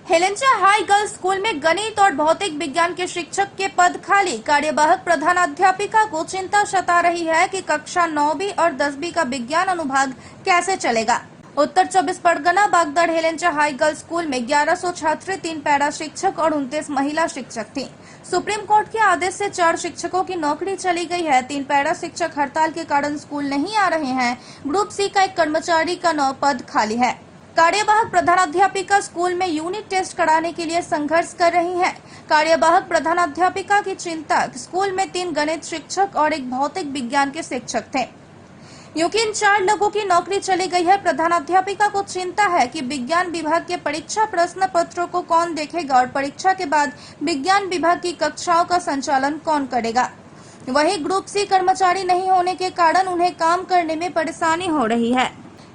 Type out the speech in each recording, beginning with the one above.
हेलेंचा high girls school में गणित और भौतिक विज्ञान के शिक्षक के पद खाली। कार्यवाहक प्रधानाध्यापिका को चिंता सता रही है कि कक्षा 9वीं और 10वीं का विज्ञान अनुभाग कैसे चलेगा। उत्तर 24 परगना बागदड़ हेलेंचा हाई गर्ल्स स्कूल में 1100 छात्र, 3 पैरा शिक्षक और 29 महिला शिक्षक थी। सुप्रीम कोर्ट के आदेश से 4 शिक्षकों की नौकरी चली गई है। 3 पैरा शिक्षक हड़ताल के कारण स्कूल नहीं आ रहे हैं। ग्रुप सी का एक कर्मचारी का 9 पद खाली है। कार्यवाहक प्रधानाध्यापिका स्कूल में यूनिट टेस्ट कराने के लिए संघर्ष कर रही हैं। कार्यवाहक प्रधानाध्यापिका की चिंता, स्कूल में 3 गणित शिक्षक और 1 भौतिक विज्ञान के शिक्षक थे, क्योंकि इन 4 लोगों की नौकरी चली गई है। प्रधानाध्यापिका को चिंता है कि विज्ञान विभाग के परीक्षा प्रश्न पत्रों को कौन देखेगा और परीक्षा के बाद विज्ञान विभाग की कक्षाओं का संचालन कौन करेगा। वहीं ग्रुप सी कर्मचारी नहीं होने के कारण उन्हें काम करने में परेशानी हो रही है।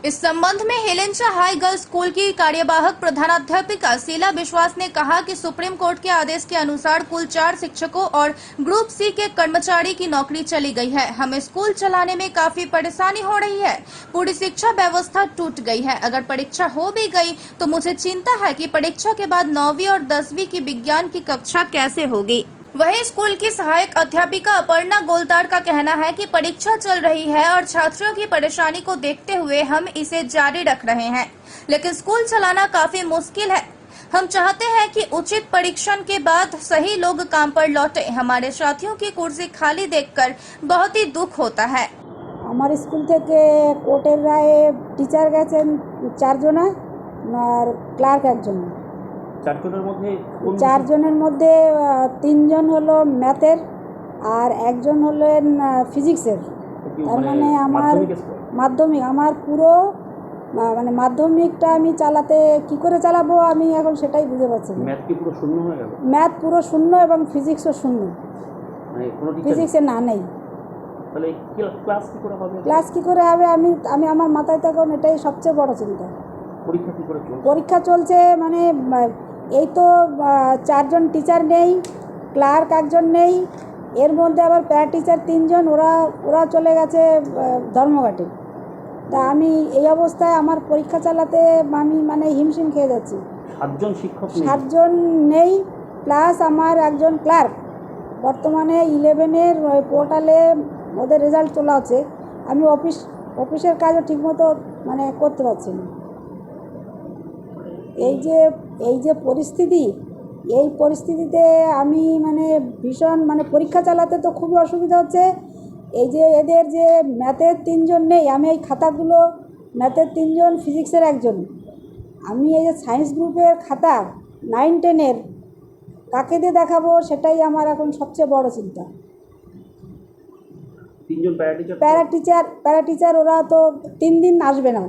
इस संबंध में हेलेंचा हाई गर्ल्स स्कूल की कार्यवाहक प्रधानाध्यापिका शीला विश्वास ने कहा कि सुप्रीम कोर्ट के आदेश के अनुसार कुल 4 शिक्षकों और ग्रुप सी के कर्मचारी की नौकरी चली गई है। हमें स्कूल चलाने में काफी परेशानी हो रही है। पूरी शिक्षा व्यवस्था टूट गई है। अगर परीक्षा हो भी गई तो मुझे चिंता है कि परीक्षा के बाद 9वीं और 10वीं की विज्ञान की कक्षा कैसे होगी। वहीं स्कूल की सहायक अध्यापिका अपर्णा गोलदार का कहना है कि परीक्षा चल रही है और छात्रों की परेशानी को देखते हुए हम इसे जारी रख रहे हैं, लेकिन स्कूल चलाना काफी मुश्किल है। हम चाहते हैं कि उचित परीक्षण के बाद सही लोग काम पर लौटे। हमारे साथियों की कुर्सी खाली देखकर बहुत ही दुख होता है। हमारे स्कूल থেকে কোর্টের রায়ে টিচার গেছেন 4 জন আর ক্লার্ক একজন। 4 জনের মধ্যে 3 জন হলো ম্যাথের আর একজন হলেন ফিজিক্সের। তার মানে আমার মাধ্যমিক, আমার পুরো মানে মাধ্যমিকটা আমি চালাতে কি করে চালাবো আমি এখন সেটাই বুঝতে পারছি না। ম্যাথ কি পুরো শূন্য হয়ে গেল? ম্যাথ পুরো শূন্য এবং ফিজিক্সও শূন্য, মানে কোনো টিচার ফিজিক্সে না নেই। তাহলে ক্লাস কি করে হবে? ক্লাস কি করে হবে আমি আমার মাথায় তখন এটাই সবচেয়ে বড় চিন্তা। পরীক্ষা কি করে চলছে? পরীক্ষা চলছে মানে এই তো 4 জন টিচার নেই, ক্লার্ক একজন নেই, এর মধ্যে আবার প্যারা টিচার 3 জন, ওরা চলে গেছে ধর্মঘাটে। তা আমি এই অবস্থায় আমার পরীক্ষা চালাতে আমি মানে হিমশিম খেয়ে যাচ্ছি। 7 জন শিক্ষক নেই? 7 জন নেই প্লাস আমার একজন ক্লার্ক। বর্তমানে 11-এর পোর্টালে ওদের রেজাল্ট চলে আছে, আমি অফিসের কাজও ঠিকমতো মানে করতে পারছি না। এই যে পরিস্থিতি, এই পরিস্থিতিতে আমি মানে ভীষণ মানে পরীক্ষা চালাতে তো খুবই অসুবিধা হচ্ছে। এই যে এদের যে ম্যাথের 3 জন নেই, আমি এই খাতাগুলো ম্যাথের 3 জন, ফিজিক্সের একজন, আমি এই যে সায়েন্স গ্রুপের খাতা 9-10-এর কাকে দিয়ে দেখাবো সেটাই আমার এখন সবচেয়ে বড় চিন্তা। 3 জন প্যারা টিচার ওরা তো 3 দিন আসবে না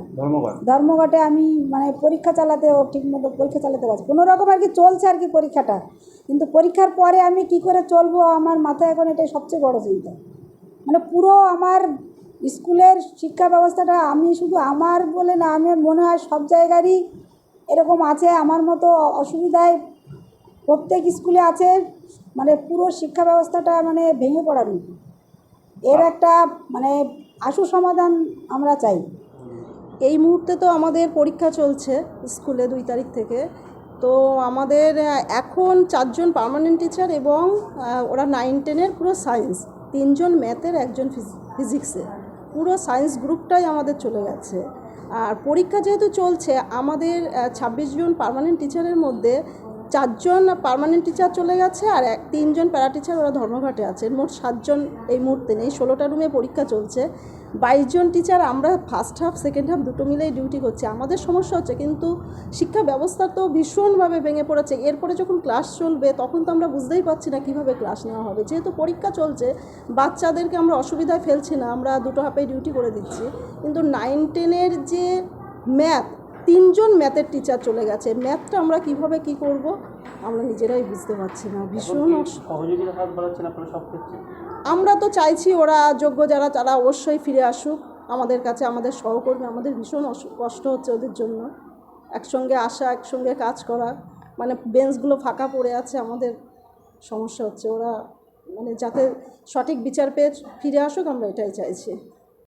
ধর্মঘটে। আমি মানে পরীক্ষা চালাতে ঠিকমতো পরীক্ষা চালাতে পারছি, কোনো রকম আর কি চলছে আর কি পরীক্ষাটা, কিন্তু পরীক্ষার পরে আমি কি করে চলবো আমার মাথায় এখন এটাই সবচেয়ে বড় চিন্তা। মানে পুরো আমার স্কুলের শিক্ষা ব্যবস্থাটা, আমি শুধু আমার বলে না, আমার মনে হয় সব জায়গারই এরকম আছে। আমার মতো অসুবিধায় প্রত্যেক স্কুলে আছে, মানে পুরো শিক্ষা ব্যবস্থাটা মানে ভেঙে পড়ার মতো। এর একটা মানে আশু সমাধান আমরা চাই। এই মুহূর্তে তো আমাদের পরীক্ষা চলছে স্কুলে 2 তারিখ থেকে। তো আমাদের এখন 4 জন পার্মানেন্ট টিচার এবং ওরা 9-10-এর পুরো সায়েন্স, 3 জন ম্যাথের, একজন ফিজিক্সের, পুরো সায়েন্স গ্রুপটাই আমাদের চলে গেছে। আর পরীক্ষা যেহেতু চলছে, আমাদের 26 জন পার্মানেন্ট টিচারের মধ্যে 4 জন পার্মানেন্ট টিচার চলে গেছে আর 3 জন প্যারা টিচার ওরা ধর্মঘটে আছে। মোট 7 জন এই মুহূর্তে নেই। 16টা রুমে পরীক্ষা চলছে। 22 জন টিচার আমরা ফার্স্ট হাফ সেকেন্ড হাফ দুটো মিলেই ডিউটি করছি। আমাদের সমস্যা হচ্ছে, কিন্তু শিক্ষা ব্যবস্থা তো ভীষণভাবে ভেঙে পড়েছে। এরপরে যখন ক্লাস চলবে তখন তো আমরা বুঝতেই পারছি না কীভাবে ক্লাস নেওয়া হবে। যেহেতু পরীক্ষা চলছে, বাচ্চাদেরকে আমরা অসুবিধায় ফেলছি না, আমরা দুটো হাফে ডিউটি করে দিচ্ছি, কিন্তু 9-10-এর যে ম্যাথ, 3 জন ম্যাথের টিচার চলে গেছে। ম্যাথটা আমরা কিভাবে কি করব আমরা নিজেরাই বুঝতে পারছি না। ভীষণ সহযোগিতার হাত বাড়াচ্ছেন আপনারা সব ক্ষেত্রে? আমরা তো চাইছি ওরা যোগ্য যারা তারা অবশ্যই ফিরে আসুক আমাদের কাছে, আমাদের সহকর্মী। আমাদের ভীষণ কষ্ট হচ্ছে ওদের জন্য, একসঙ্গে আসা, একসঙ্গে কাজ করা, মানে বেঞ্চগুলো ফাঁকা পড়ে আছে, আমাদের সমস্যা হচ্ছে। ওরা মানে যাতে সঠিক বিচার পেয়ে ফিরে আসুক, আমরা এটাই চাইছি।